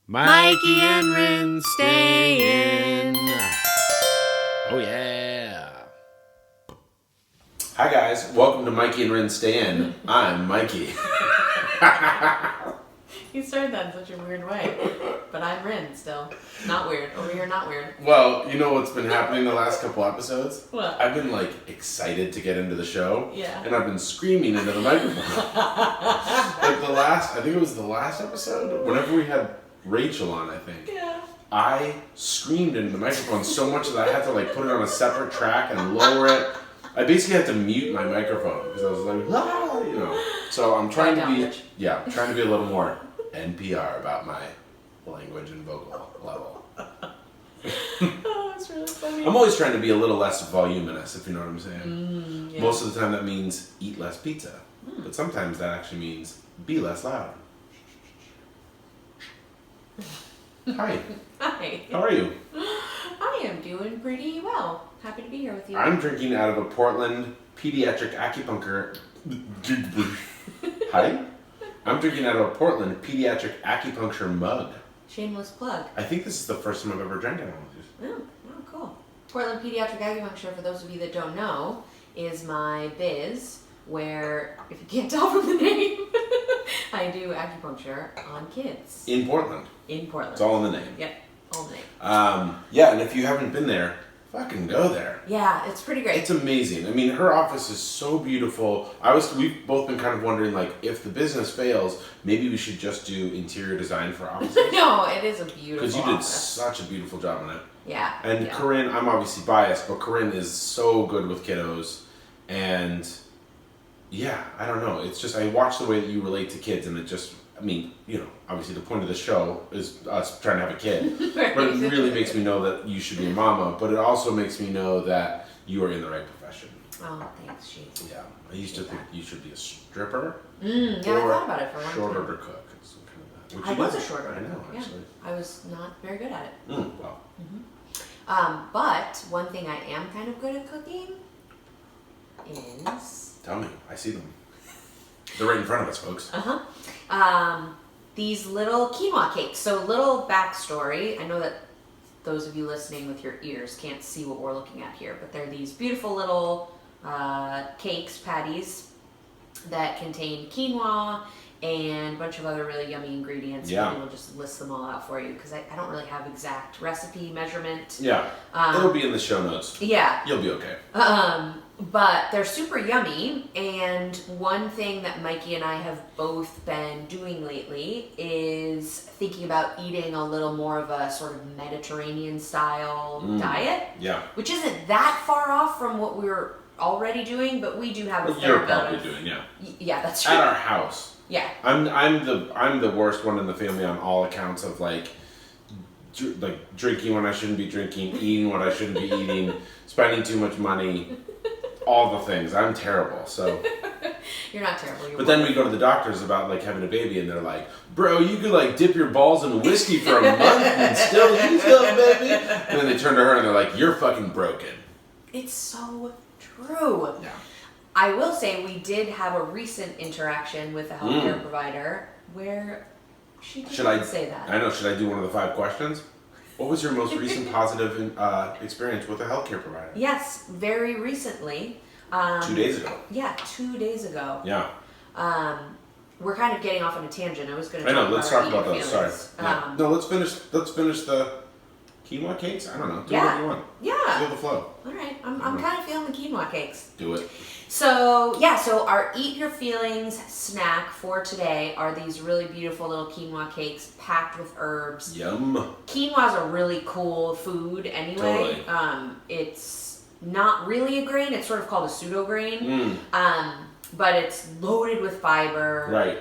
Mikey and Rinne stay in. Oh yeah. Hi guys, welcome to Mikey and Rinne Stay In. I'm Mikey. You started that in such a weird way. But I'm Rinne still. Not weird. Over here, not weird. Well, you know what's been happening the last couple episodes? What? I've been excited to get into the show. Yeah. And I've been screaming into the microphone. I think it was the last episode, whenever we had Rachel on, I think. Yeah. I screamed into the microphone so much that I had to put it on a separate track and lower it. I basically had to mute my microphone because I was like, ah, you know. So I'm trying to be a little more NPR about my language and vocal level. Oh, that's really funny. I'm always trying to be a little less voluminous, if you know what I'm saying. Yeah. Most of the time that means eat less pizza. But sometimes that actually means be less loud. Hi. Hi. How are you? I am doing pretty well. Happy to be here with you. I'm drinking out of a Portland pediatric acupuncture. Hi. I'm drinking out of a Portland pediatric acupuncture mug. Shameless plug. I think this is the first time I've ever drank out of one of these. Oh, cool. Portland Pediatric Acupuncture, for those of you that don't know, is my biz where, if you can't tell from the name, I do acupuncture on kids. In Portland. In Portland. It's all in the name. Yep, all the name. Yeah, and if you haven't been there, fucking go there. Yeah, it's pretty great. It's amazing. I mean, her office is so beautiful. We've both been kind of wondering, if the business fails, maybe we should just do interior design for offices. No, it is a beautiful Because you did office. such a beautiful job on it. Yeah. And yeah. Corinne, I'm obviously biased, but Corinne is so good with kiddos. And yeah, I don't know. It's just, I watch the way that you relate to kids, and it just, obviously the point of the show is us trying to have a kid. Right. But it really makes me know that you should be a mama, but it also makes me know that you are in the right profession. Oh, thanks, Chief. Yeah. I used to think you should be a stripper. Yeah, I thought about it for a long short time. order cook. I was a short order. I know, actually. Yeah, I was not very good at it. Well. But one thing I am kind of good at cooking is... Tell me. I see them. They're right in front of us, folks. These little quinoa cakes. So little backstory. I know that those of you listening with your ears can't see what we're looking at here, but they're these beautiful little cakes, patties, that contain quinoa and a bunch of other really yummy ingredients. Yeah. Maybe we'll just list them all out for you because I don't really have exact recipe measurement. Yeah. It'll be in the show notes. Yeah. You'll be okay. But they're super yummy, and one thing that Mikey and I have both been doing lately is thinking about eating a little more of a sort of Mediterranean style diet. Yeah. Which isn't that far off from what we're already doing, but we do have a fair You're amount probably of... doing, yeah. Yeah, that's true. At our house. Yeah. I'm the worst one in the family on all accounts of drinking when I shouldn't be drinking, eating what I shouldn't be eating, spending too much money, all the things. I'm terrible. So. You're not terrible. You're But then we go to the doctors about having a baby, and they're like, "Bro, you could dip your balls in whiskey for a month and still use them, baby." And then they turn to her and they're like, "You're fucking broken." It's so true. Yeah. I will say we did have a recent interaction with a healthcare provider where she didn't say that. I know. Should I do one of the 5 questions? What was your most recent positive experience with a healthcare provider? Yes, very recently. 2 days ago. Yeah, 2 days ago. Yeah. We're kind of getting off on a tangent. I was going to. I know. Let's talk about those. those. Sorry. Yeah. No, let's finish the quinoa cakes. I don't know. Do what you want. Yeah. Feel the flow. All right. I'm kind of feeling the quinoa cakes. Do it. So our Eat Your Feelings snack for today are these really beautiful little quinoa cakes packed with herbs. Yum. Quinoa is a really cool food anyway. Totally. It's not really a grain. It's sort of called a pseudo grain. But it's loaded with fiber. Right.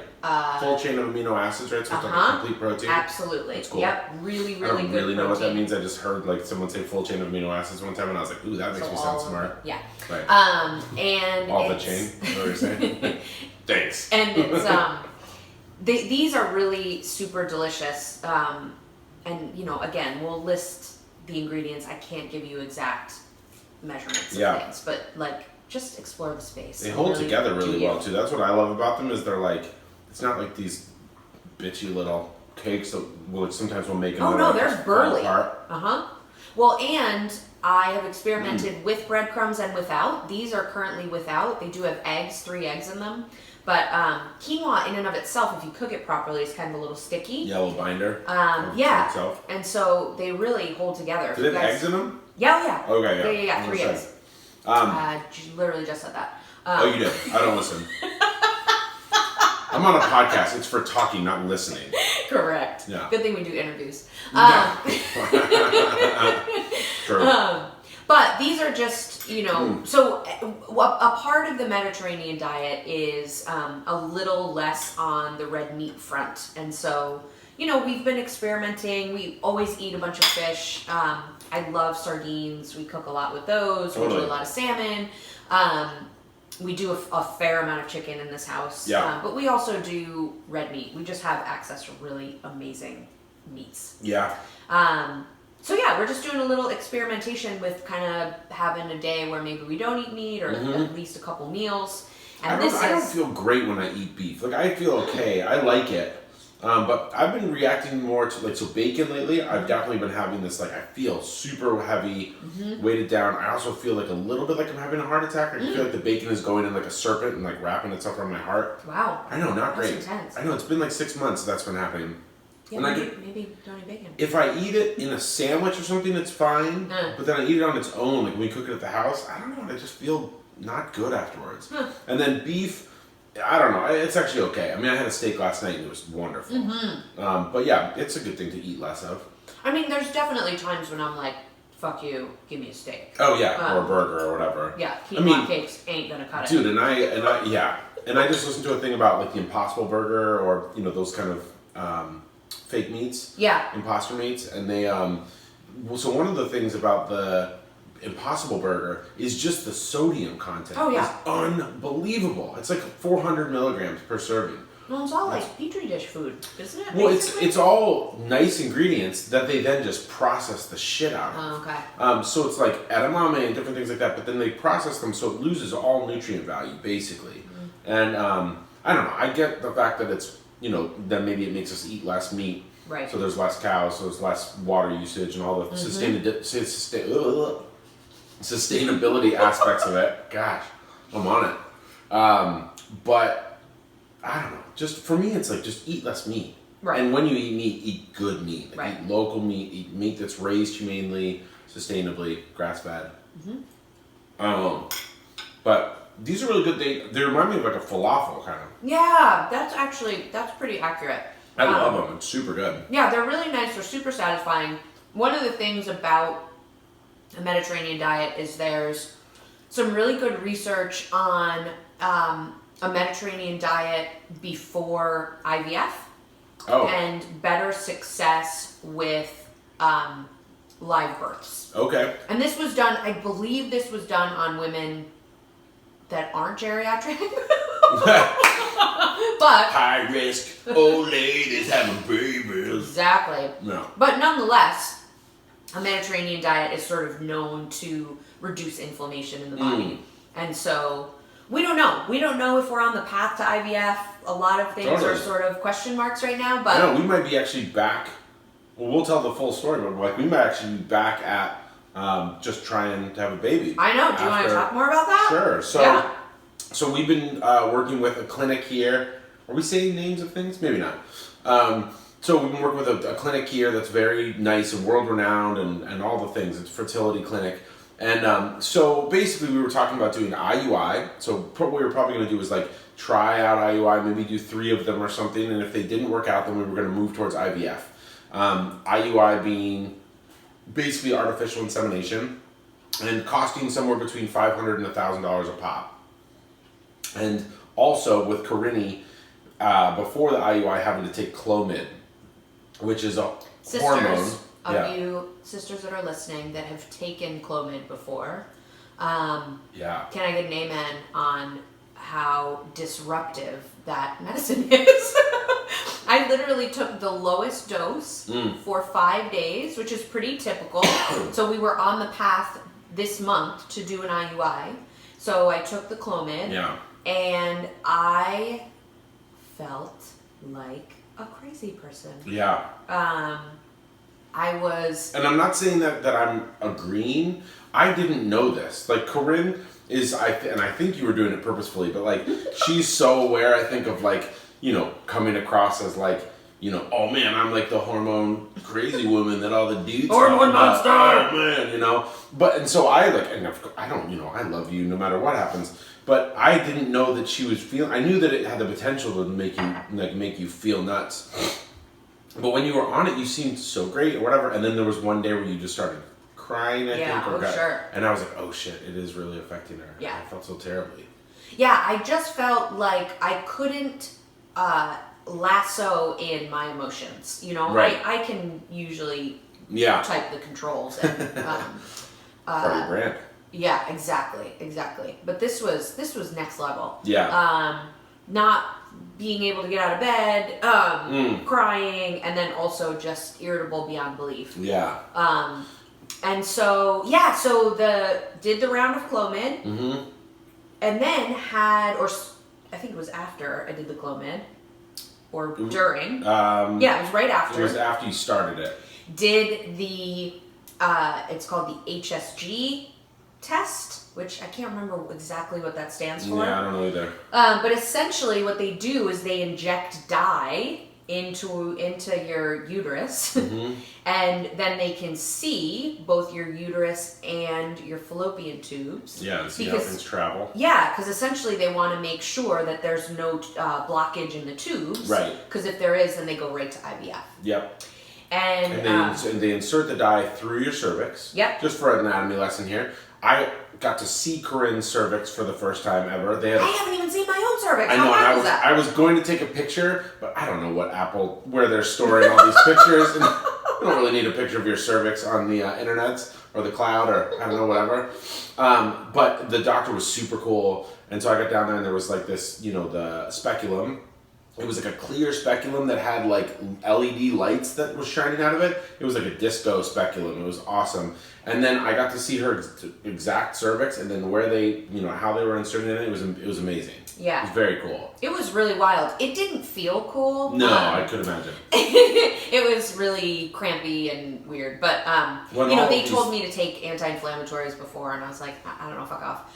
Full chain of amino acids, right? So it's a complete protein. Absolutely. That's cool. Yep. Really, really good. I don't really know what that protein. means. I just heard someone say full chain of amino acids one time, and I was like, "Ooh, that makes me sound smart." Yeah. Right. And all the chain. Is that what you're saying? Thanks. And it's these are really super delicious. And again, we'll list the ingredients. I can't give you exact measurements of things, but just explore the space. They hold together really well too. That's what I love about them is they're it's not like these bitchy little cakes that we'll sometimes we'll make. Oh no, there's burley. Apart. Well, and I have experimented with breadcrumbs and without. These are currently without. They do have eggs, 3 eggs in them. But quinoa in and of itself, if you cook it properly, is kind of a little sticky. Yeah, a little binder. Yeah. Itself. And so they really hold together. Do they have eggs in them? Yeah, oh yeah. Okay, Yeah, 3 eggs. Literally just said that. Oh, you did. I don't listen. I'm on a podcast. It's for talking, not listening. Correct. Yeah. Good thing we do interviews. True. But these are just, you know, so a part of the Mediterranean diet is a little less on the red meat front. And so, you know, we've been experimenting. We always eat a bunch of fish. I love sardines. We cook a lot with those. Totally. We do a lot of salmon. We do a fair amount of chicken in this house. Yeah. But we also do red meat. We just have access to really amazing meats. Yeah. So yeah, we're just doing a little experimentation with kind of having a day where maybe we don't eat meat or at least a couple meals. And I don't feel great when I eat beef. Like, I feel okay. I like it. But I've been reacting more to, like, so bacon lately. I've definitely been having this, like, I feel super heavy, weighted down. I also feel like a little bit like I'm having a heart attack. I feel like the bacon is going in like a serpent and like wrapping itself around my heart. Wow. I know, not That's great. intense. I know, it's been like 6 months that's been happening. Yeah, And maybe don't eat bacon. if I eat it in a sandwich or something, it's fine. But then I eat it on its own, like when we cook it at the house, I don't know, I just feel not good afterwards. And then beef, I don't know, it's actually okay. I mean, I had a steak last night and it was wonderful. But yeah, it's a good thing to eat less of. I mean, there's definitely times when I'm like, fuck you, give me a steak. Oh yeah, or a burger or whatever. Yeah, Quinoa Cakes ain't gonna cut it. Dude, and I just listened to a thing about like the Impossible Burger or, you know, those kind of fake meats. Yeah. Imposter meats. And they, so one of the things about the Impossible Burger is just the sodium content. Oh, yeah. It's unbelievable. It's like 400 milligrams per serving. Well, it's all like Petri dish food, isn't it? Well, basically? it's all nice ingredients that they then just process the shit out of. Oh, okay. So it's like edamame and different things like that, but then they process them so it loses all nutrient value, basically. And I don't know, I get the fact that it's, you know, then maybe it makes us eat less meat. Right. So there's less cows, so there's less water usage and all the sustainability aspects of it. Gosh, I'm on it. But I don't know. Just for me, it's like just eat less meat. Right. And when you eat meat, eat good meat. Like Right. eat local meat. Eat meat that's raised humanely, sustainably, grass fed. But these are really good. They remind me of like a falafel kind of. Yeah, that's pretty accurate. I love them. It's super good. Yeah, they're really nice. They're super satisfying. One of the things about a Mediterranean diet is there's some really good research on a Mediterranean diet before IVF and better success with live births. Okay. And this was done, I believe this was done on women that aren't geriatric. But high risk old ladies having babies. Exactly. No. But nonetheless, a Mediterranean diet is sort of known to reduce inflammation in the body. And so we don't know. We don't know if we're on the path to IVF. A lot of things are sort of question marks right now. But I know, we might be actually back. Well, we'll tell the full story, but like we might actually be back at just trying to have a baby. I know. Do you want to talk more about that? Sure. So we've been working with a clinic here. Are we saying names of things? Maybe not. So we've been working with a clinic here that's very nice and world-renowned and all the things. It's a fertility clinic. And so basically we were talking about doing IUI. So what we were probably going to do is like try out IUI, maybe do 3 of them or something. And if they didn't work out, then we were going to move towards IVF. IUI being basically artificial insemination and costing somewhere between $500 and $1,000 a pop. And also with Rinne, before the IUI, having to take Clomid, which is a hormone. You sisters that are listening that have taken Clomid before, can I get an amen on how disruptive that medicine is? I literally took the lowest dose for 5 days, which is pretty typical. So we were on the path this month to do an IUI. So I took the Clomid. Yeah. And I felt like a crazy person. Yeah. I was... And I'm not saying that I'm agreeing. I didn't know this. Like, Corinne is, and I think you were doing it purposefully, but, like, she's so aware, I think, of, like, you know, coming across as, like, you know, oh, man, I'm, like, the hormone crazy woman that all the dudes hormone monster! Oh, man, you know. But, and so I, like, and I don't, you know, I love you no matter what happens. But I didn't know that she was feeling, I knew that it had the potential to make you feel nuts. But when you were on it, you seemed so great or whatever. And then there was one day where you just started crying, I think. Sure. And I was like, oh shit, it is really affecting her. Yeah. I felt so terribly. Yeah, I just felt like I couldn't lasso in my emotions. You know, Right. I can usually type the controls. And, Part of your brand. Yeah, exactly. But this was next level. Yeah. Not being able to get out of bed, crying, and then also just irritable beyond belief. Yeah. And so did the round of Clomid, and then I think it was after I did the Clomid, or during. Yeah, it was right after. It was after you started it. Did the, it's called the HSG test, which I can't remember exactly what that stands for. Yeah, I don't know either. But essentially what they do is they inject dye into your uterus, and then they can see both your uterus and your fallopian tubes. Yeah, and see how things travel. Yeah, because essentially they want to make sure that there's no blockage in the tubes. Right. Because if there is, then they go right to IVF. Yep. And they insert the dye through your cervix. Yep. Just for an anatomy lesson here. I got to see Corinne's cervix for the first time ever. I haven't even seen my own cervix. I know, and I was going to take a picture, but I don't know where they're storing all these pictures. And you don't really need a picture of your cervix on the internets or the cloud or I don't know, whatever. But the doctor was super cool, and so I got down there and there was like this, you know, the speculum. It was like a clear speculum that had like LED lights that was shining out of it. It was like a disco speculum. It was awesome. And then I got to see her exact cervix, and then where they, you know, how they were inserting it. It was amazing. Yeah. It was very cool. It was really wild. It didn't feel cool. No, I could imagine. It was really crampy and weird. But, you know, they told me to take anti-inflammatories before, and I was like, I don't know, fuck off.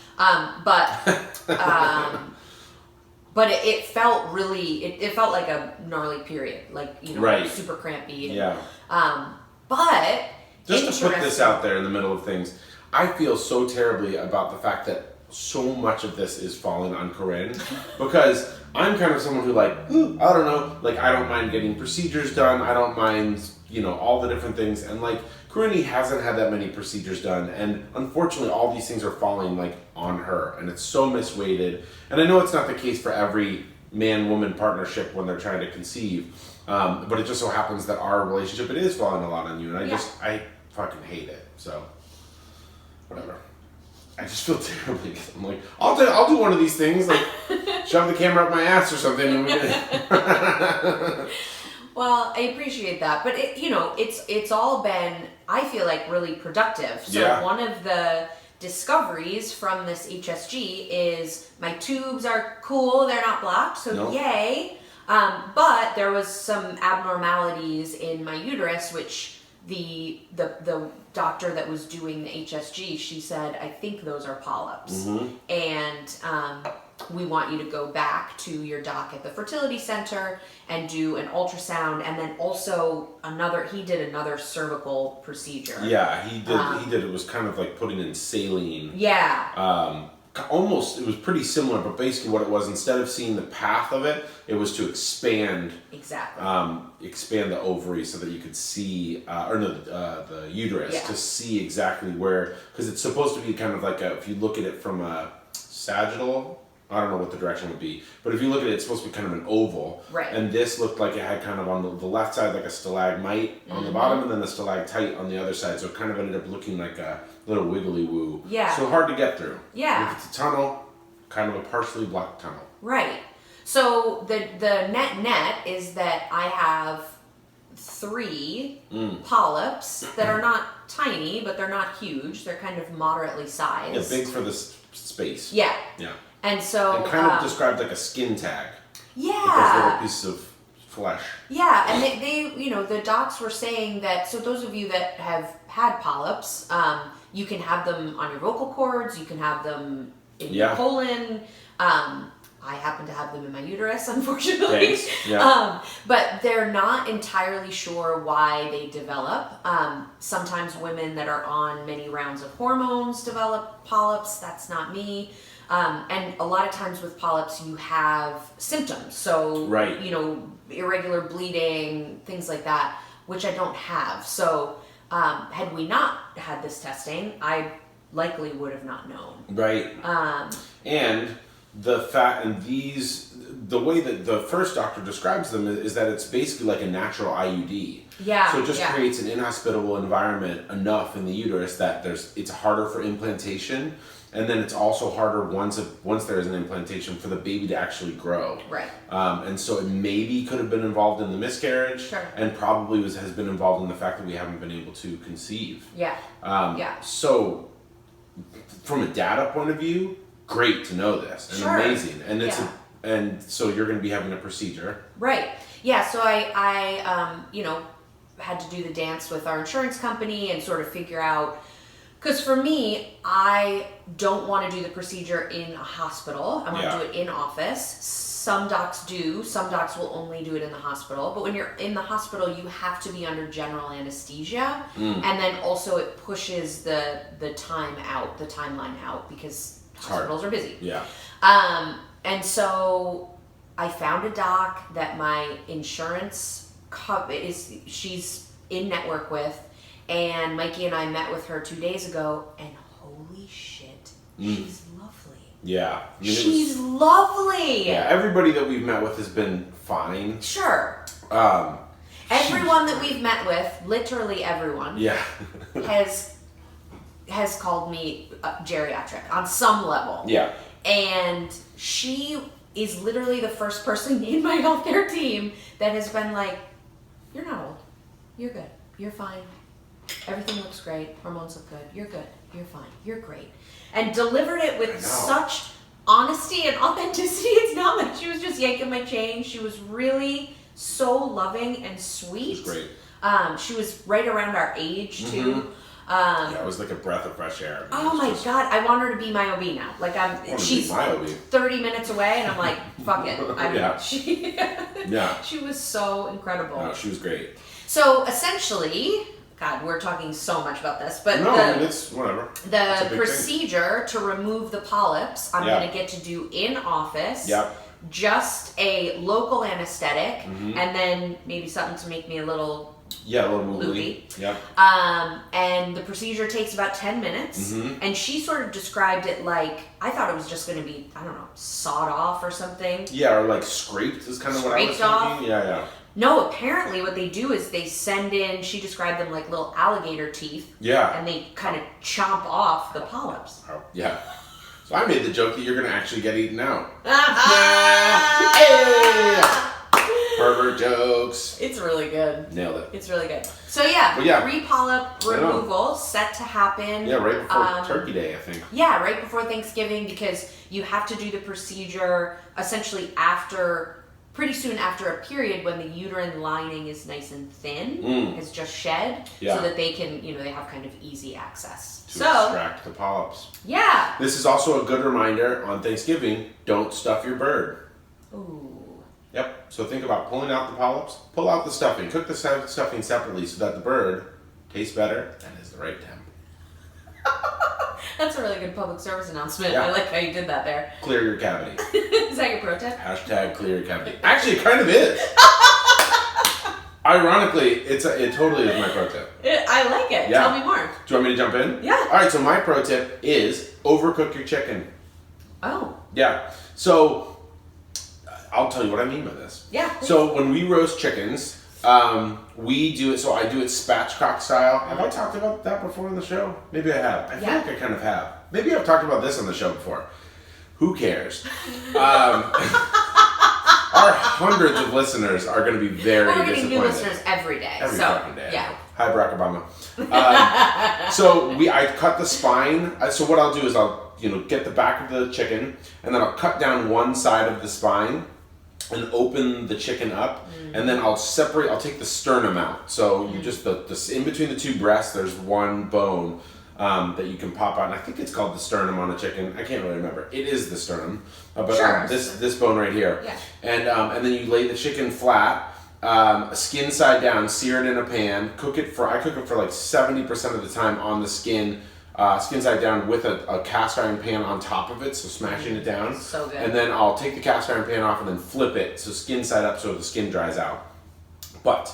But it felt really, it felt like a gnarly period. Like, you know, right. Super crampy. And, yeah. But... Just to put this out there in the middle of things, I feel so terribly about the fact that so much of this is falling on Corinne, because I'm kind of someone who like, I don't know, like I don't mind getting procedures done, I don't mind, you know, all the different things, and like Corinne hasn't had that many procedures done, and unfortunately all these things are falling like on her, and it's so misweighted, and I know it's not the case for every man-woman partnership when they're trying to conceive, but it just so happens that our relationship, it is falling a lot on you, and I fucking hate it, so whatever. I just feel terribly because I'm like, I'll do one of these things, like shove the camera up my ass or something. And Well, I appreciate that, but it's all been, I feel like, really productive. So one of the discoveries from this HSG is my tubes are cool; they're not blocked, so yay. But there was some abnormalities in my uterus, which the doctor that was doing the HSG, she said, I think those are polyps. And we want you to go back to your doc at the fertility center and do an ultrasound, and then also he did another cervical procedure. Yeah, he did. It was kind of like putting in saline. Yeah. Almost, it was pretty similar, but basically what it was, instead of seeing the path of it, it was to expand the ovary so that you could see, the uterus, to see exactly where, because it's supposed to be kind of like if you look at it from a sagittal, I don't know what the direction would be, but if you look at it, it's supposed to be kind of an oval. Right. And this looked like it had kind of on the left side like a stalagmite on the bottom, and then a stalactite on the other side. So it kind of ended up looking like a little wiggly woo. Yeah. So hard to get through. Yeah. If it's a tunnel, kind of a partially blocked tunnel. Right. So the net is that I have 3 polyps that are not tiny, but they're not huge. They're kind of moderately sized. Yeah, big for this space. Yeah. Yeah. And so... And kind of described like a skin tag. Yeah. Like those little pieces of flesh. Yeah, and they the docs were saying that, so those of you that have had polyps, you can have them on your vocal cords, you can have them in your colon. I happen to have them in my uterus, unfortunately. Thanks. Yeah. But they're not entirely sure why they develop. Sometimes women that are on many rounds of hormones develop polyps. That's not me. And a lot of times with polyps, you have symptoms. So, irregular bleeding, things like that, which I don't have. So, had we not had this testing, I likely would have not known. Right. And the way that the first doctor describes them is that it's basically like a natural IUD. Yeah. So it just creates an inhospitable environment enough in the uterus that it's harder for implantation, and then it's also harder once there is an implantation for the baby to actually grow. Right. And so it maybe could have been involved in the miscarriage, Sure. and probably has been involved in the fact that we haven't been able to conceive. Yeah. So from a data point of view, great to know this, and amazing, and and so you're going to be having a procedure, right? Yeah. So I had to do the dance with our insurance company and sort of figure out, because for me, I don't want to do the procedure in a hospital. I want to do it in office. Some docs do. Some docs will only do it in the hospital. But when you're in the hospital, you have to be under general anesthesia, and then also it pushes the timeline out, because hospitals are busy. Yeah. And so I found a doc that my insurance she's in network with, and Mikey and I met with her 2 days ago, and holy shit, she's lovely. Yeah. She's lovely. Yeah, everybody that we've met with has been fine. Sure. Everyone that we've met with, literally everyone, has called me geriatric on some level. Yeah. And she is literally the first person in my healthcare team that has been like, you're not old. You're good. You're fine. Everything looks great. Hormones look good. You're good. You're fine. You're great. And delivered it with such honesty and authenticity. It's not like she was just yanking my chain. She was really so loving and sweet. She was great. She was right around our age, too. It was like a breath of fresh air. Oh my God, I want her to be my OB now. Like she's 30 minutes away, and I'm like, fuck it. She was so incredible. No, she was great. So essentially, God, we're talking so much about this, but it's whatever. The procedure to remove the polyps, I'm going to get to do in office. Yep. Just a local anesthetic, and then maybe something to make me a little loopy. Yep. And the procedure takes about 10 minutes. And she sort of described it like, I thought it was just going to be, I don't know, sawed off or something. Yeah, or like scraped is kind of what I was thinking. Yeah. No, apparently what they do is they send in, she described them like little alligator teeth. Yeah. And they kind of chomp off the polyps. Oh, yeah. So I made the joke that you're going to actually get eaten out. Burger jokes. It's really good. Nailed it. It's really good. So pre-polyp removal set to happen. Yeah, right before Turkey Day, I think. Yeah, right before Thanksgiving, because you have to do the procedure essentially pretty soon after a period when the uterine lining is nice and thin, has just shed, so that they can, they have kind of easy access. To extract the polyps. Yeah. This is also a good reminder on Thanksgiving, don't stuff your bird. Ooh. Yep. So think about pulling out the polyps, pull out the stuffing, cook the stuffing separately so that the bird tastes better and is the right temp. That's a really good public service announcement. Yeah. I like how you did that there. Clear your cavity. Is that your pro tip? # clear your cavity. Actually, it kind of is. Ironically, it totally is my pro tip. I like it. Yeah. Tell me more. Do you want me to jump in? Yeah. All right, so my pro tip is overcook your chicken. Oh. Yeah. So I'll tell you what I mean by this. Yeah. Please. So when we roast chickens, we do it. So I do it spatchcock style. Have I talked about that before on the show? Maybe I have. I feel like I kind of have. Maybe I've talked about this on the show before. Who cares? Our hundreds of listeners are going to be very disappointed. We're getting new listeners every day. Every fucking day. Yeah. Hi, Barack Obama. I cut the spine. So what I'll do is I'll get the back of the chicken, and then I'll cut down one side of the spine, and open the chicken up, and then I'll take the sternum out. So you just, in between the two breasts, there's one bone that you can pop out, and I think it's called the sternum on a chicken. I can't really remember. It is the sternum, but Sure. This bone right here. Yeah. And then you lay the chicken flat, skin side down, sear it in a pan, I cook it for like 70% of the time on the skin side down with a cast iron pan on top of it, so smashing it down. So good. And then I'll take the cast iron pan off and then flip it, so skin side up so the skin dries out. But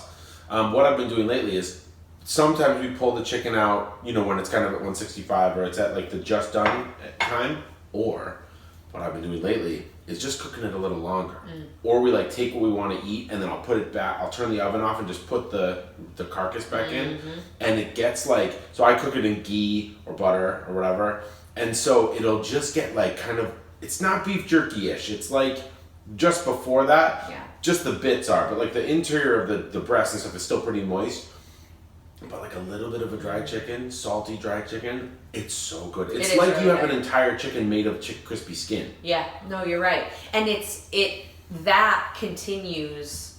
what I've been doing lately is sometimes we pull the chicken out, when it's kind of at 165 or it's at like the just done time, or what I've been doing lately is just cooking it a little longer. Or we like take what we want to eat and then I'll put it back, I'll turn the oven off and just put the carcass back in, and it gets like, so I cook it in ghee or butter or whatever, and so it'll just get like kind of, it's not beef jerky-ish, it's like just before that, just the bits are, but like the interior of the breast and stuff is still pretty moist. But like a little bit of a dried chicken, salty dried chicken, it's so good. It's like you have an entire chicken made of crispy skin. Yeah, no, you're right. And that continues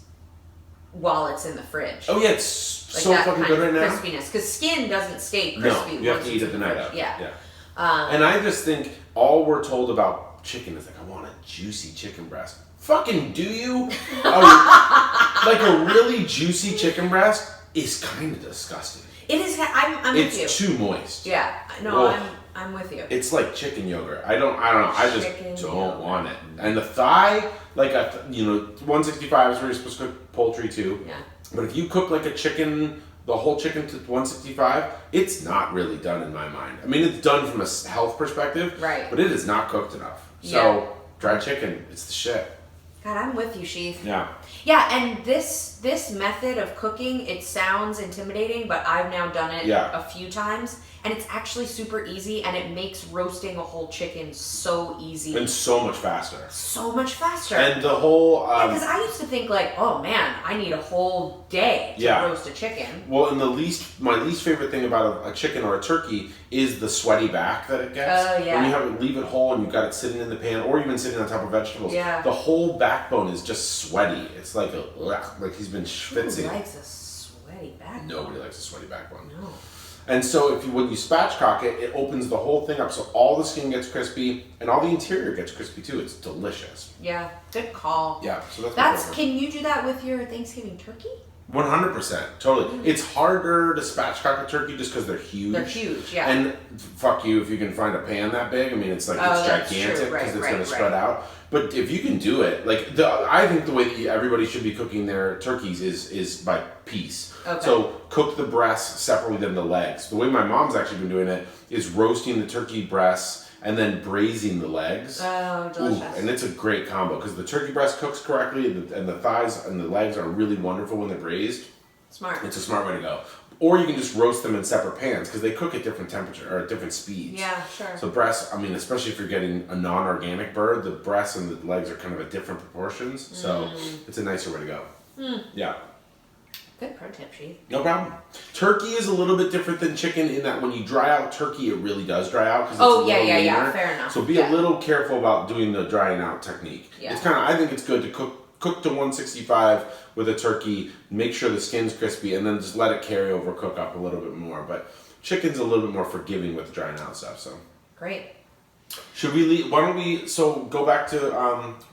while it's in the fridge. Oh yeah, it's like so fucking good right now. Crispiness, because skin doesn't stay crispy. No, you have to eat it the night out. Yeah. And I just think all we're told about chicken is like, I want a juicy chicken breast. Fucking do you? Like a really juicy chicken breast is kind of disgusting. It is. I'm with you. It's too moist. Yeah. No, I'm with you. It's like chicken yogurt. I don't know. I just don't want it. And the thigh, like 165 is where you're supposed to cook poultry too. Yeah. But if you cook like a chicken, the whole chicken to 165, it's not really done in my mind. I mean, it's done from a health perspective, right? But it is not cooked enough. So dried chicken, it's the shit. God, I'm with you, Sheath. Yeah. Yeah, and this method of cooking, it sounds intimidating, but I've now done it a few times, and it's actually super easy, and it makes roasting a whole chicken so easy. And so much faster. So much faster. And the whole... because I used to think like, oh man, I need a whole day to roast a chicken. Well, and my least favorite thing about a chicken or a turkey is the sweaty back that it gets. Oh, yeah. When you leave it whole and you've got it sitting in the pan, or even sitting on top of vegetables, the whole backbone is just sweaty. It's like he's been schwitzing. Who likes a sweaty backbone? Nobody likes a sweaty backbone. No. And so when you spatchcock it, it opens the whole thing up, so all the skin gets crispy and all the interior gets crispy too. It's delicious. Yeah, good call. Yeah, so that's can you do that with your Thanksgiving turkey? 100%, totally. It's harder to spatchcock a turkey just because they're huge. They're huge, yeah. And fuck you if you can find a pan that big. I mean, it's like it's gigantic because it's going to spread out. But if you can do it, like I think the way that everybody should be cooking their turkeys is by piece. Okay. So cook the breasts separately than the legs. The way my mom's actually been doing it is roasting the turkey breasts and then braising the legs. Oh, delicious. Ooh, and it's a great combo because the turkey breast cooks correctly and the thighs and the legs are really wonderful when they're braised. Smart. It's a smart way to go. Or you can just roast them in separate pans because they cook at different temperature or at different speeds. Yeah, sure. So breasts, I mean, especially if you're getting a non-organic bird, the breasts and the legs are kind of at different proportions. So it's a nicer way to go. Yeah. Good pro tip, Sheath. No problem. Turkey is a little bit different than chicken in that when you dry out turkey, it really does dry out because it's a little leaner. Fair enough. So be a little careful about doing the drying out technique. Yeah. It's kind of, I think it's good to cook to 165 with a turkey, make sure the skin's crispy, and then just let it carry over, cook up a little bit more. But chicken's a little bit more forgiving with drying out stuff. So great. Should we leave? Why don't we? So go back to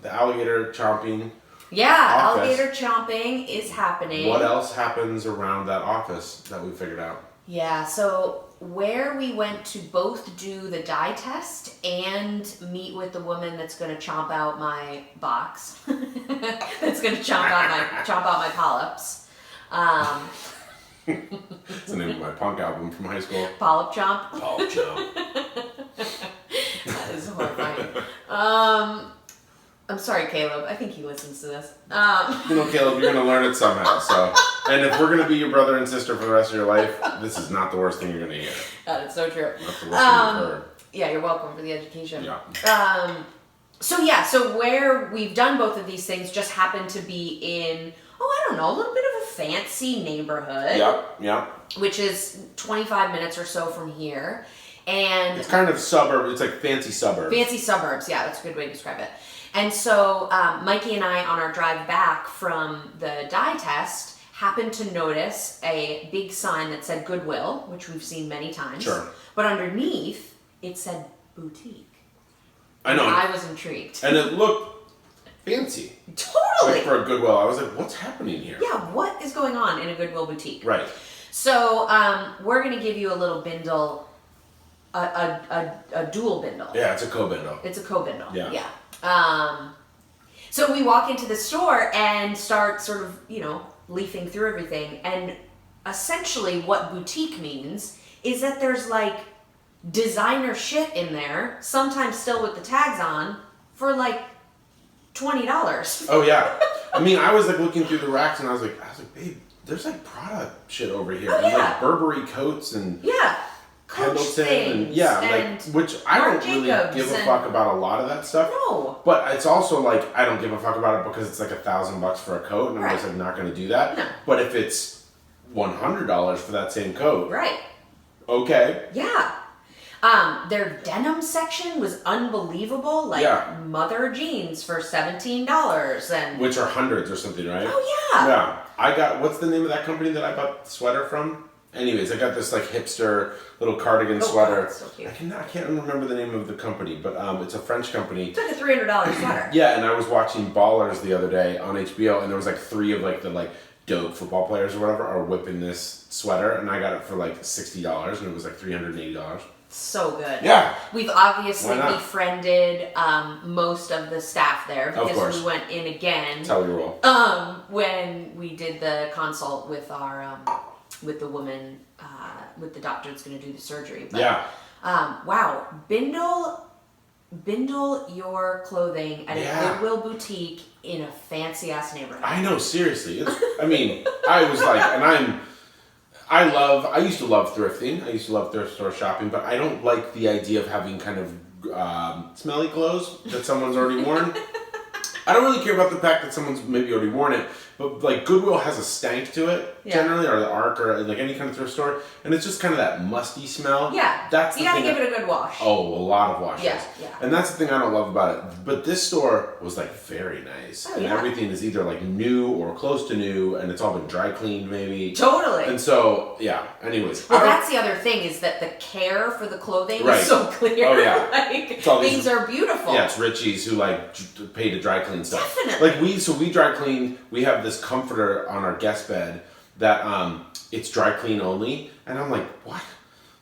the alligator chomping. Yeah, office. Alligator chomping is happening. What else happens around that office that we figured out? Yeah, so where we went to both do the dye test and meet with the woman that's going to chomp out my box, that's going to chomp out my polyps. It's the name of my punk album from high school. Polyp Chomp. Polyp Chomp. That is horrifying. I'm sorry, Caleb. I think he listens to this. Caleb, you're going to learn it somehow. So, and if we're going to be your brother and sister for the rest of your life, this is not the worst thing you're going to hear. That is so true. That's the worst thing you've heard. Yeah, you're welcome for the education. Yeah. So where we've done both of these things just happened to be in, I don't know, a little bit of a fancy neighborhood. Yep. Which is 25 minutes or so from here. And it's kind of suburb. It's like fancy suburbs. Fancy suburbs, yeah, that's a good way to describe it. And so Mikey and I, on our drive back from the dye test, happened to notice a big sign that said Goodwill, which we've seen many times. Sure. But underneath, it said boutique. I know. And I was intrigued. And it looked fancy. Totally. Like for a Goodwill. I was like, what's happening here? Yeah, what is going on in a Goodwill boutique? Right. So we're going to give you a little bindle, a dual bindle. Yeah, it's a co-bindle. It's a co-bindle. Yeah. So we walk into the store and start sort of, leafing through everything. And essentially what boutique means is that there's like designer shit in there, sometimes still with the tags on, for like $20. Oh yeah. I mean, I was like looking through the racks and I was like, babe, there's like Prada shit over here. Oh, and yeah. like Burberry coats and Coach Pendleton things and which I Marc don't really Jacobs give a fuck about a lot of that stuff. No. But it's also like I don't give a fuck about it because it's like $1,000 for a coat and I'm Right. just like not gonna do that. No. But if it's $100 for that same coat, Right. okay. Yeah. Their denim section was unbelievable. Like mother jeans for $17 and Which are hundreds or something, right? Oh yeah. Yeah. I got what's the name of that company that I bought the sweater from? Anyways, I got this like hipster little cardigan sweater. That's so cute. I can't remember the name of the company, but it's a French company. It's like a $300 sweater. Yeah, and I was watching Ballers the other day on HBO, and there was like 3 of like the like dope football players or whatever are whipping this sweater, and I got it for like $60, and it was like $380. So good. Yeah. We've obviously Why not? befriended most of the staff there Of because course. we went in again. That's how we roll. When we did the consult with our with the woman with the doctor that's going to do the surgery. But, Yeah. Wow, bindle your clothing at a Goodwill boutique in a fancy ass neighborhood. I know, seriously. I mean, I was like, and I used to love thrifting. I used to love thrift store shopping, but I don't like the idea of having kind of smelly clothes that someone's already worn. I don't really care about the fact that someone's maybe already worn it, but like Goodwill has a stank to it generally, or the Ark, or like any kind of thrift store, and it's just kind of that musty smell. Yeah, that's you gotta give it a good wash. Oh, a lot of washes. Yeah. And that's the thing I don't love about it. But this store was like very nice, and everything is either like new or close to new, and it's all been dry cleaned maybe. Totally. And so anyways. Well, that's the other thing is that the care for the clothing is so clear. Oh yeah. Like things are beautiful. Yeah, it's Richie's who like pay to dry clean stuff. Definitely. Like we dry clean. We have this comforter on our guest bed that it's dry clean only, and I'm like, what?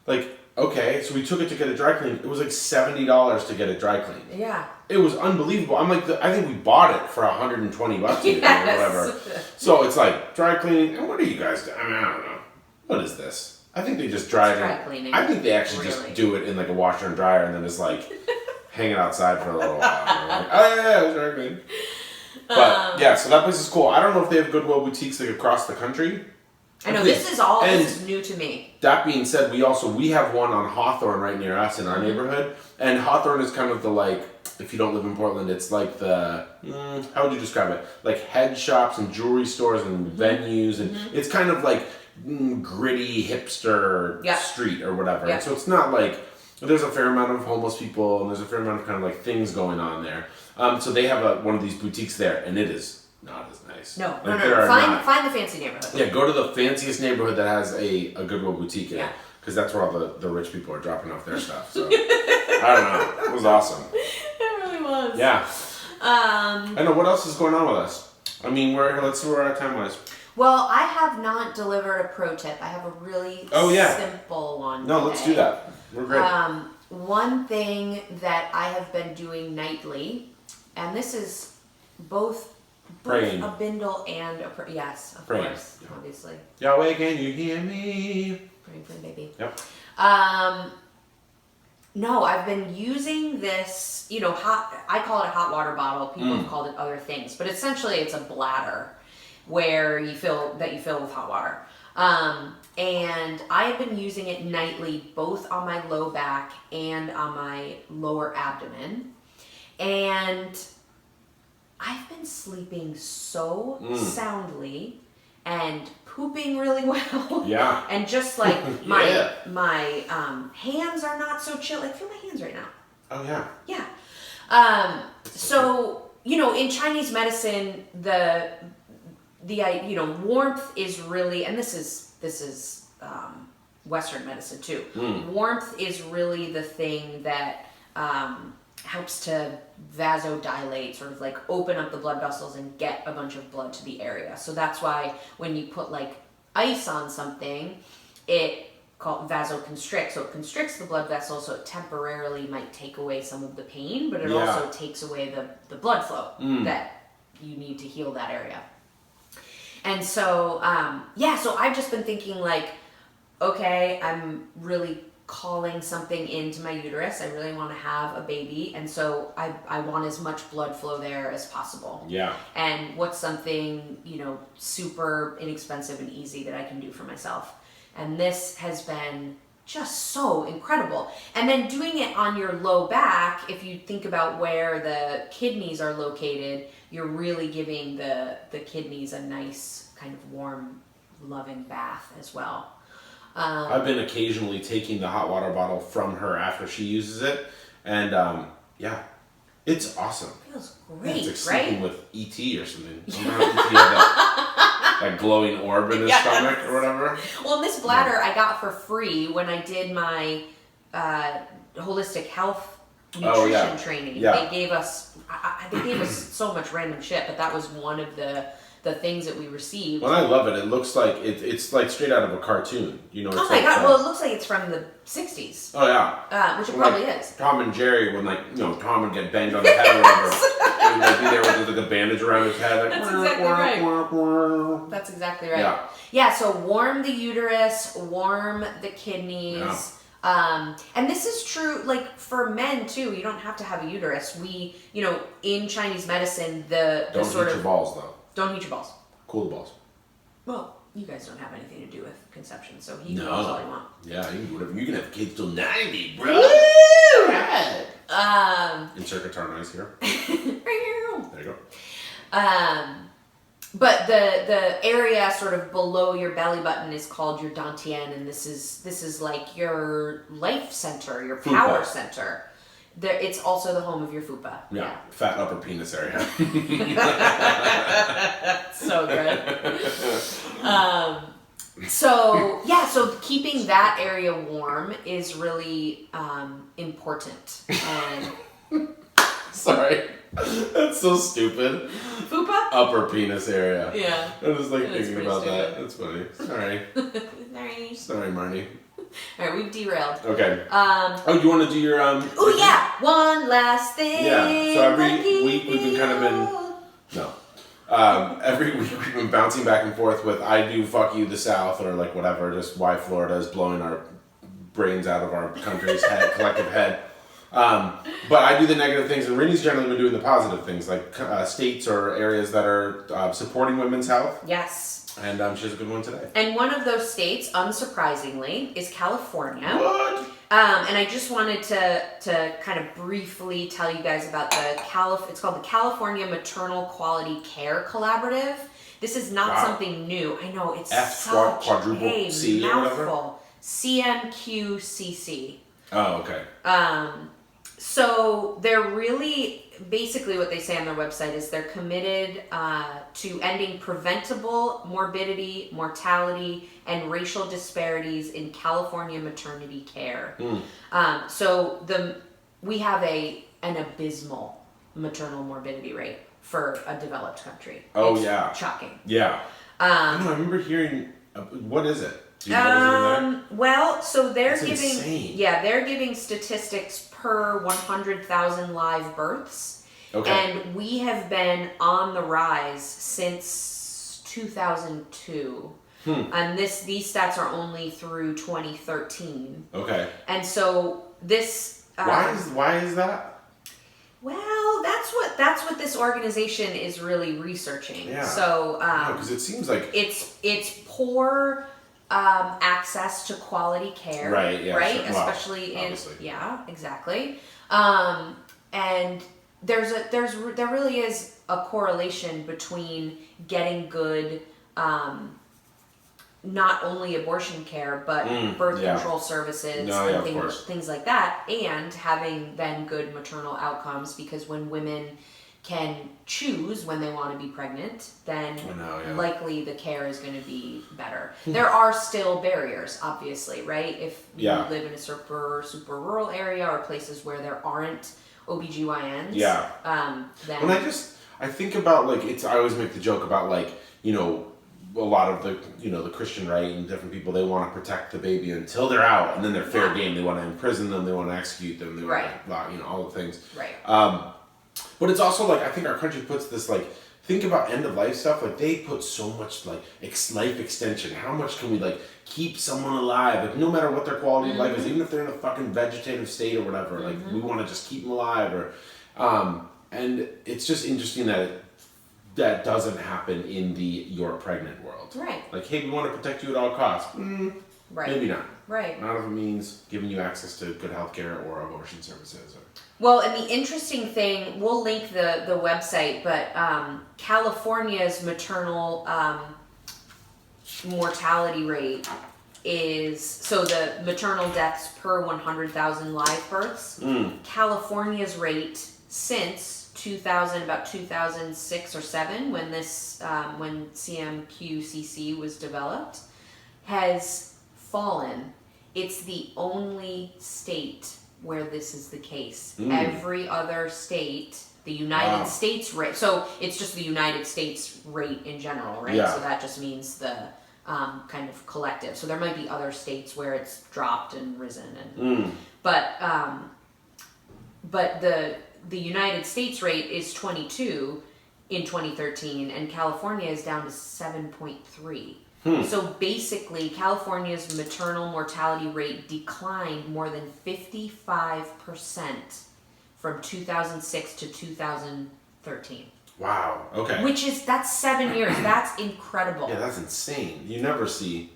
Like, okay, so we took it to get it dry cleaned. It was like $70 to get it dry cleaned. Yeah. It was unbelievable. I'm like, I think we bought it for $120 or whatever. So it's like dry cleaning. And what are you guys doing? I mean, I don't know. What is this? I think they just dry cleaning. I think they actually just do it in like a washer and dryer and then just like hang it outside for a little while. And like, oh yeah, it's dry clean. But yeah, so that place is cool. I don't know if they have Goodwill boutiques like across the country. I know this is new to me. That being said, we have one on Hawthorne right near us in our neighborhood, and Hawthorne is kind of the like, if you don't live in Portland, it's like the how would you describe it? Like head shops and jewelry stores and venues, and it's kind of like gritty hipster street or whatever. Yeah. And so it's not like there's a fair amount of homeless people and there's a fair amount of kind of like things going on there. So they have one of these boutiques there, and it is not as nice. No. Find the fancy neighborhood. Yeah, go to the fanciest neighborhood that has a Goodwill boutique in it, because that's where all the rich people are dropping off their stuff. So I don't know. It was awesome. It really was. Yeah. I know. What else is going on with us? I mean, let's see where our time was. Well, I have not delivered a pro tip. I have a really simple one. No, let's do that. We're great. One thing that I have been doing nightly, and this is both Praying. a bindle and a yes, of Praying. course, obviously. Yahweh, can you hear me? Praying for the baby. Yep. No, I've been using this, I call it a hot water bottle. People have called it other things, but essentially it's a bladder where you fill with hot water. And I have been using it nightly, both on my low back and on my lower abdomen. And I've been sleeping so soundly and pooping really well. Yeah. And just like my hands are not so chill. Like, feel my hands right now. Oh yeah. Yeah. So, in Chinese medicine, the warmth is really, and this is Western medicine too. Warmth is really the thing that helps to vasodilate, sort of like open up the blood vessels and get a bunch of blood to the area. So that's why when you put like ice on something, it called vasoconstrict. So it constricts the blood vessels, so it temporarily might take away some of the pain, but it also takes away the blood flow that you need to heal that area. And so, so I've just been thinking like, okay, I'm really calling something into my uterus. I really want to have a baby. And so I want as much blood flow there as possible. Yeah. And what's something, super inexpensive and easy that I can do for myself? And this has been just so incredible. And then doing it on your low back, if you think about where the kidneys are located, you're really giving the kidneys a nice kind of warm, loving bath as well. I've been occasionally taking the hot water bottle from her after she uses it, and it's awesome. Feels great, it's like right? sleeping with E.T. or something. Somehow E.T. had that glowing orb in his stomach or whatever. Well, this bladder I got for free when I did my holistic health nutrition training. Yeah. They gave us so much random shit, but that was one of the things that we received. Well, I love it. It looks like it's like straight out of a cartoon. It's oh my god! Well, it looks like it's from the 60s. Oh yeah. Which it probably is. Tom and Jerry, when Tom would get banged on the head or whatever, he would be there with the bandage around his head. Like, That's exactly right. That's exactly right. Yeah. So warm the uterus, warm the kidneys. Yeah. And this is true, like for men too. You don't have to have a uterus. We, in Chinese medicine, don't heat your balls though. Don't heat your balls. Cool the balls. Well, you guys don't have anything to do with conception, so heat your balls all you want. Yeah, you can do whatever. You can have kids till 90, bro. Woo! Right. Insert guitar noise here. There you go. But the area sort of below your belly button is called your dantian, and this is like your life center, your power center. It's also the home of your fupa. Yeah. Fat upper penis area. So good. So keeping that area warm is really important. And sorry. That's so stupid. Fupa? Upper penis area. Yeah. I was like thinking about that. That's funny. Sorry. Sorry, Marnie. All right, we've derailed. Okay. You want to do your Oh yeah, one last thing. Yeah. So every week we've been every week we've been bouncing back and forth with I do fuck you the South or like whatever, just why Florida is blowing our brains out of our country's collective head. But I do the negative things, and Rinne's generally been doing the positive things, like states or areas that are supporting women's health. Yes. And she has a good one today. And one of those states, unsurprisingly, is California. What? And I just wanted to kind of briefly tell you guys about it's called the California Maternal Quality Care Collaborative. This is not something new. I know, it's such a mouthful. CMQCC. Oh, okay. So they're really, basically what they say on their website is they're committed to ending preventable morbidity, mortality, and racial disparities in California maternity care. We have an abysmal maternal morbidity rate for a developed country. It's shocking. Yeah. I remember hearing, what is it? Do you know well, so they're insane. They're giving statistics per 100,000 live births. Okay. And we have been on the rise since 2002. And these stats are only through 2013. Okay. And so this why is that? Well, that's what this organization is really researching. Yeah. So because it seems like it's poor access to quality care, right? Yeah, right, sure. especially obviously. Exactly. And there really is a correlation between getting good not only abortion care, but birth control services and things like that, and having then good maternal outcomes, because when women can choose when they want to be pregnant, then likely the care is going to be better. There are still barriers, obviously, right? If you live in a super rural area or places where there aren't OBGYNs, then... I think about, like, I always make the joke about, like, you know, a lot of the, you know, the Christian right and different people, they want to protect the baby until they're out, and then they're fair game. They want to imprison them, they want to execute them, they want to, you know, all the things. Right. But it's also, like, I think our country puts this, like, think about end of life stuff, like, they put so much, like, life extension. How much can we, like, keep someone alive? Like, no matter what their quality of life is, even if they're in a fucking vegetative state or whatever, like, we want to just keep them alive, or, and it's just interesting that doesn't happen in the you're pregnant world. Right. Like, hey, we want to protect you at all costs. Maybe not. Right. Not if it means giving you access to good health care or abortion services. Well, and the interesting thing, we'll link the website, but California's maternal mortality rate is, so the maternal deaths per 100,000 live births, California's rate since 2000, about 2006 or 7, when this when CMQCC was developed, has fallen. It's the only state where this is the case. Every other state, the United States rate, so it's just the United States rate in general, right? So that just means the kind of collective. So there might be other states where it's dropped and risen, and but the United States rate is 22 in 2013, and California is down to 7.3. So basically, California's maternal mortality rate declined more than 55% from 2006 to 2013. Wow. Okay. That's 7 years. That's incredible. Yeah, that's insane. You never see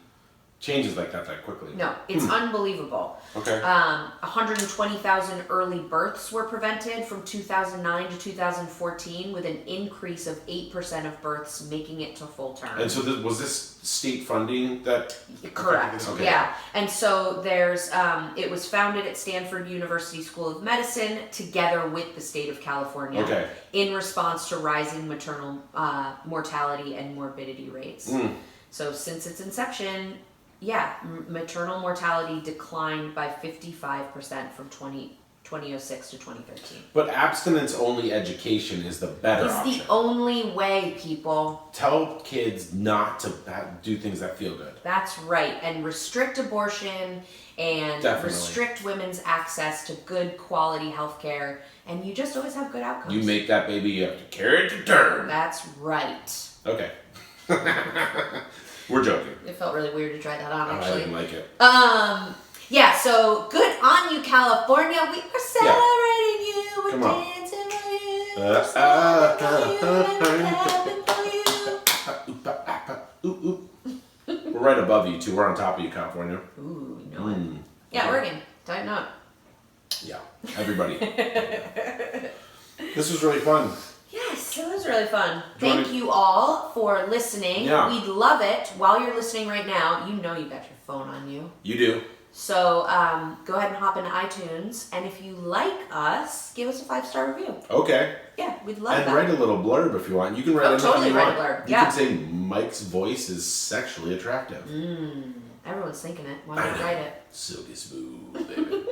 changes like that quickly. No, it's unbelievable. Okay. 120,000 early births were prevented from 2009 to 2014, with an increase of 8% of births making it to full term. And so was this state funding that? Correct. Okay. Yeah. And so there's, it was founded at Stanford University School of Medicine together with the state of California in response to rising maternal mortality and morbidity rates. So since its inception, maternal mortality declined by 55% from 2006 to 2013. But abstinence-only education is the better option. It's the only way, people. Tell kids not to do things that feel good. That's right. And restrict abortion and restrict women's access to good quality health care. And you just always have good outcomes. You make that baby, you have to carry it to term. That's right. Okay. We're joking. It felt really weird to try that on, actually. I didn't like it. Yeah, so good on you, California. We are celebrating you. We're Come on. dancing for you. We're celebrating for you. We're right above you, too. We're on top of you, California. Ooh, you know it. Yeah, Oregon. Tighten up. Yeah, everybody. This was really fun. Yes, it was really fun. Thank you all for listening. Yeah. We'd love it. While you're listening right now, you know you got your phone on you. You do. So go ahead and hop into iTunes, and if you like us, give us a 5-star review. Okay. Yeah, we'd love that. And write a little blurb if you want. You can write totally you write want. a blurb. You can say Mike's voice is sexually attractive. Everyone's thinking it. Why not write it? Silky smooth, baby.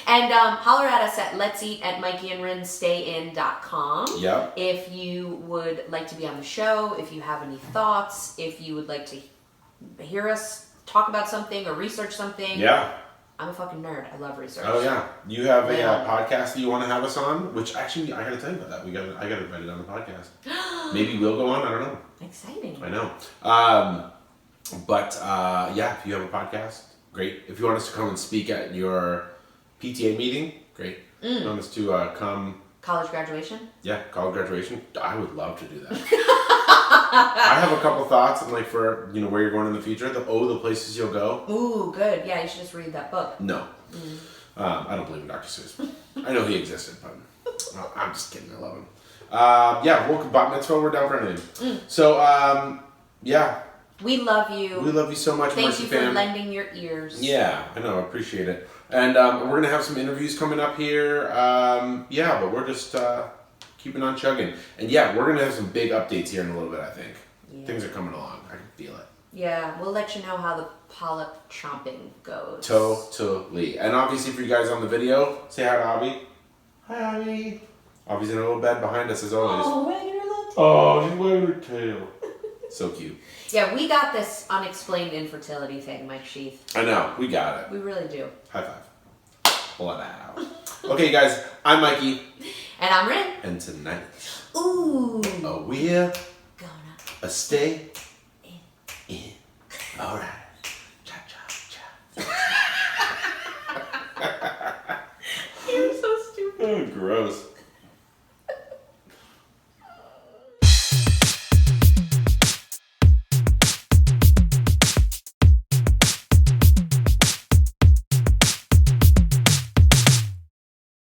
And holler at us at letseat at mikeyandrinnestayin.com. Yep. If you would like to be on the show, if you have any thoughts, if you would like to hear us talk about something or research something. Yeah. I'm a fucking nerd. I love research. Oh yeah. You have a podcast that you want to have us on, which actually I got to tell you about that. I got to invite it on the podcast. Maybe we'll go on. I don't know. Exciting. I know. But if you have a podcast, great. If you want us to come and speak at your PTA meeting, great. If you want us to come. College graduation? Yeah, college graduation. I would love to do that. I have a couple thoughts and for where you're going in the future. The places you'll go. Ooh, good. Yeah, you should just read that book. No. I don't believe in Dr. Seuss. I know he existed, but I'm just kidding. I love him. Welcome bat mitzvah. We're down for anything. So We love you. We love you so much, Thank Mercy you fam. for lending your ears. Yeah, I know. I appreciate it. And we're going to have some interviews coming up here. Yeah, but we're just keeping on chugging. And yeah, we're going to have some big updates here in a little bit, I think. Yeah. Things are coming along. I can feel it. Yeah, we'll let you know how the polyp chomping goes. Totally. And obviously for you guys on the video, say hi to Abby. Hi, Abby. Abby's in a little bed behind us as always. Oh, wagging her little tail. Oh, she's wagging her tail. So cute. Yeah, we got this unexplained infertility thing, Mike Sheath. I know. We got it. We really do. High five. Pull it out. Okay, guys. I'm Mikey. And I'm Rinne. And tonight, Ooh. we're Gonna stay in. All right. Cha cha cha. You're so stupid. Oh, gross.